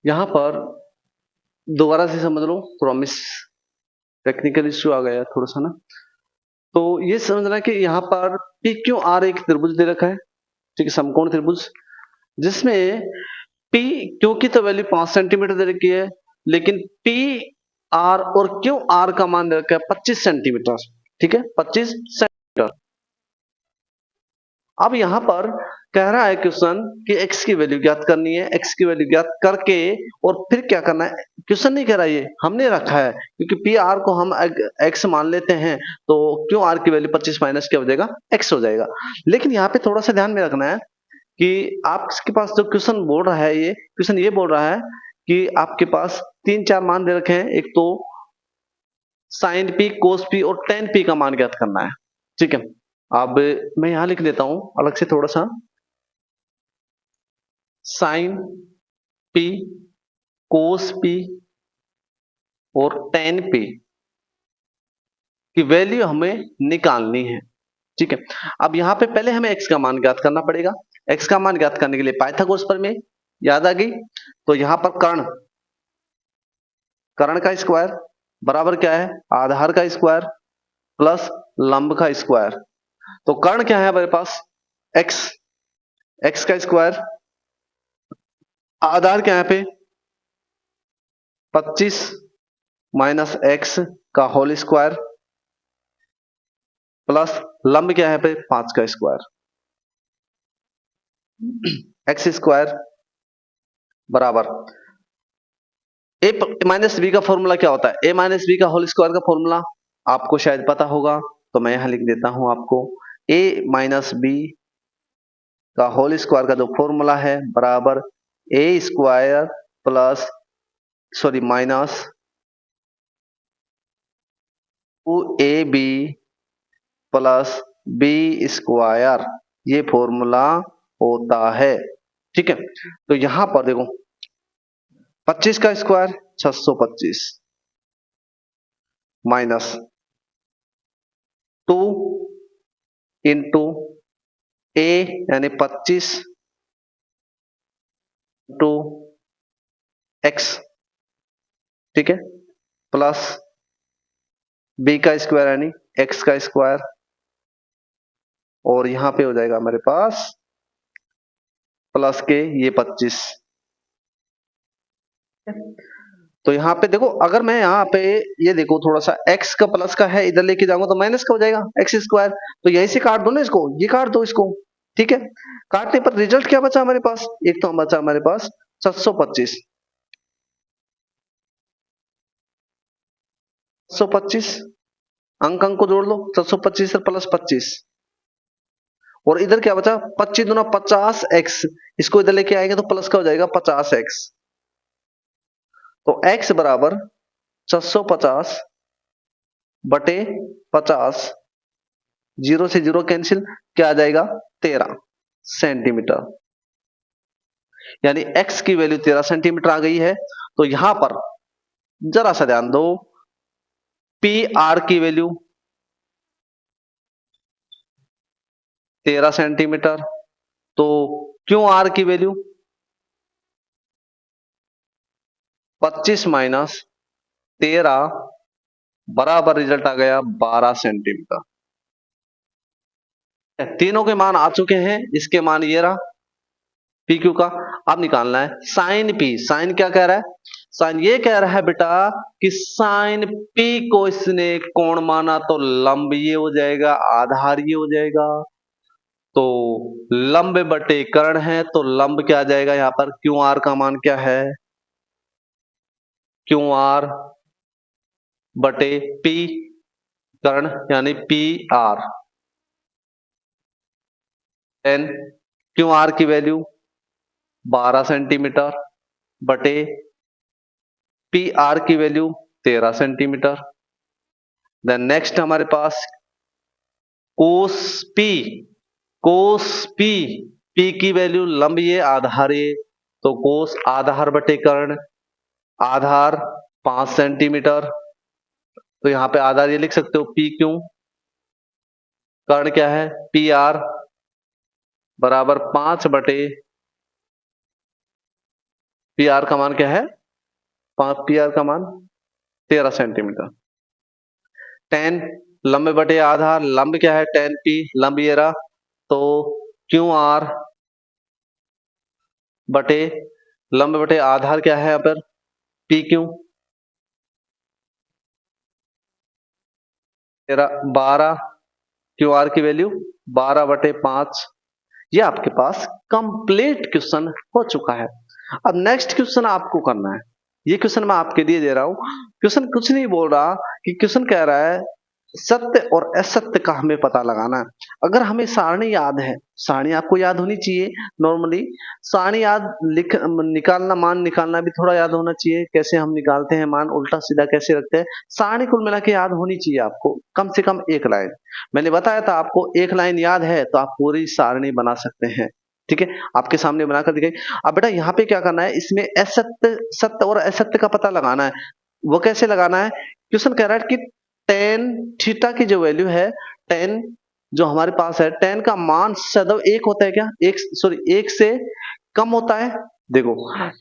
यहां पर दोबारा से समझ लो, थोड़ा मिस टेक्निकल इश्यू आ गया थोड़ा सा ना। तो ये समझना कि यहाँ पर पी क्यू आर एक त्रिभुज दे रखा है, ठीक है, समकोण त्रिभुज, जिसमें पी क्यू की तो वैल्यू 5 सेंटीमीटर दे रखी है, लेकिन पी आर और क्यू आर का मान दे रखा है 25 सेंटीमीटर, ठीक है, 25 सेंटीमीटर। अब यहां पर कह रहा है क्वेश्चन कि x की वैल्यू ज्ञात करनी है, x की वैल्यू ज्ञात करके और फिर क्या करना है, क्वेश्चन नहीं कह रहा, ये हमने रखा है, क्योंकि पी आर को हम x मान लेते हैं तो क्यू आर की वैल्यू 25 माइनस क्या हो जाएगा, x हो जाएगा। लेकिन यहाँ पे थोड़ा सा ध्यान में रखना है कि आपके पास जो क्वेश्चन बोल रहा है, ये क्वेश्चन ये बोल रहा है कि आपके पास 3-4 मान दे रखे हैं, एक तो साइन पी, कोस पी और टेन पी का मान ज्ञात करना है, ठीक है। अब मैं यहां लिख देता हूं अलग से थोड़ा सा, साइन पी, कोस पी और टेन पी की वैल्यू हमें निकालनी है, ठीक है। अब यहां पे पहले हमें x का मान ज्ञात करना पड़ेगा। x का मान ज्ञात करने के लिए पाइथागोरस प्रमेय याद आ गई। तो यहां पर कर्ण, कर्ण का स्क्वायर बराबर क्या है, आधार का स्क्वायर प्लस लंब का स्क्वायर। तो कर्ण क्या है हमारे पास, x, x का स्क्वायर, आधार क्या है पे 25 माइनस x का होल स्क्वायर प्लस लंब क्या है पे 5 का स्क्वायर, एक्स स्क्वायर बराबर ए माइनस बी का फॉर्मूला क्या होता है, ए माइनस बी का होल स्क्वायर का फॉर्मूला आपको शायद पता होगा, तो मैं यहां लिख देता हूं आपको, ए माइनस बी का होल स्क्वायर का जो फॉर्मूला है बराबर A square plus sorry minus 2ab plus B square, ये फॉर्मूला होता है, ठीक है। तो यहां पर देखो 25 का स्क्वायर 625 माइनस 2 इंटू ए यानी 25 इंटू एक्स, ठीक है, प्लस बी का स्क्वायर यानी एक्स का स्क्वायर, और यहां पे हो जाएगा हमारे पास प्लस के ये 25। तो यहाँ पे देखो, अगर मैं यहाँ पे ये देखो थोड़ा सा x का प्लस का है इधर लेके जाऊंगा तो माइनस का हो जाएगा एक्स स्क्वायर, तो यहीं से काट दो ना इसको, ये काट दो इसको, ठीक है। काटने पर रिजल्ट क्या बचा हमारे पास, एक तो बचा हमारे पास 725, 725 अंक अंक को जोड़ लो, 725 प्लस 25, और इधर क्या बचा 25 दूना 50x, इसको इधर लेके आएंगे तो प्लस का हो जाएगा 50x। तो x बराबर 650 बटे 50, जीरो से जीरो कैंसिल, क्या आ जाएगा 13 सेंटीमीटर, यानी x की वैल्यू 13 सेंटीमीटर आ गई है। तो यहां पर जरा सा ध्यान दो, पी आर की वैल्यू 13 सेंटीमीटर, तो क्यू आर की वैल्यू 25 माइनस 13 बराबर रिजल्ट आ गया 12 सेंटीमीटर। तीनों के मान आ चुके हैं, इसके मान ये रहा पी क्यू का। अब निकालना है साइन पी, साइन क्या कह रहा है, साइन ये कह रहा है बेटा कि साइन पी को इसने कोण माना तो लंब ये हो जाएगा, आधार ये हो जाएगा, तो लंब बटे कर्ण है, तो लंब क्या आ जाएगा, यहां पर क्यू आर का मान क्या है, क्यू आर बटे पी कर्ण यानी P R, N Q R की वैल्यू 12 सेंटीमीटर बटे पी आर की वैल्यू 13 सेंटीमीटर। देन नेक्स्ट हमारे पास cos P, cos P, P की वैल्यू लंब ये आधार ये, तो कोस आधार बटे कर्ण, आधार 5 सेंटीमीटर, तो यहां पे आधार ये लिख सकते हो पी क्यू, कर्ण क्या है पी आर बराबर 5 बटे पी आर का मान क्या है, पी आर का मान 13 सेंटीमीटर। टेन लंब बटे आधार, लंब क्या है 10p, लंब ये रहा, तो क्यू आर बटे लंब बटे आधार क्या है यहाँ पर पी क्यू, 12, क्यू आर की वैल्यू 12/5। ये आपके पास कंप्लीट क्वेश्चन हो चुका है। अब नेक्स्ट क्वेश्चन आपको करना है, ये क्वेश्चन मैं आपके लिए दे रहा हूं। क्वेश्चन कुछ नहीं बोल रहा कि क्वेश्चन कह रहा है सत्य और असत्य का हमें पता लगाना है। अगर हमें सारणी याद है, सारणी आपको याद होनी चाहिए नॉर्मली, सारणी याद निकालना, मान निकालना भी थोड़ा याद होना चाहिए, कैसे हम निकालते हैं मान, उल्टा सीधा कैसे रखते हैं, सारणी कुल मिला के याद होनी चाहिए आपको, कम से कम एक लाइन। मैंने बताया था आपको एक लाइन याद है तो आप पूरी सारणी बना सकते हैं। ठीक है, आपके सामने बनाकर दिखाई। अब बेटा यहाँ पे क्या करना है, इसमें असत्य, सत्य और असत्य का पता लगाना है। वो कैसे लगाना है, क्वेश्चन कह रहा है कि टेन थीटा की जो वैल्यू है, टेन जो हमारे पास है, टेन का मान सदैव एक होता है क्या, एक, सॉरी, एक से कम होता है। देखो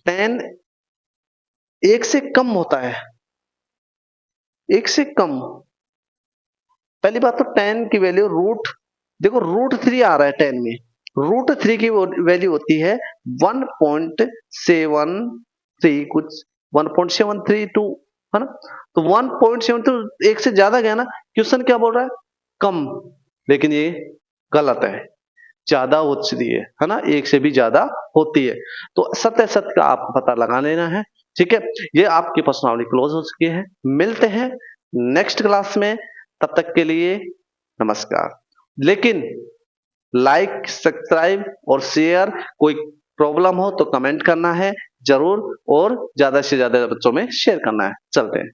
टेन एक से कम होता है, एक से कम। पहली बात तो टेन की वैल्यू रूट, देखो √3 आ रहा है टेन में, √3 की वैल्यू होती है 1.73 कुछ, 1.732 है ना। तो 1.72 एक से ज्यादा गया ना, क्वेश्चन क्या बोल रहा है कम, लेकिन ये गलत है, ज्यादा होती है ना, एक से भी ज्यादा होती है। तो सत्य सत्य का आपको पता लगा लेना है। ठीक है, ये आपकी प्रश्नावली क्लोज हो चुकी है। मिलते हैं नेक्स्ट क्लास में, तब तक के लिए नमस्कार। लेकिन लाइक, सब्सक्राइब और शेयर, कोई प्रॉब्लम हो तो कमेंट करना है जरूर, और ज्यादा से ज्यादा बच्चों में शेयर करना है। चलते हैं।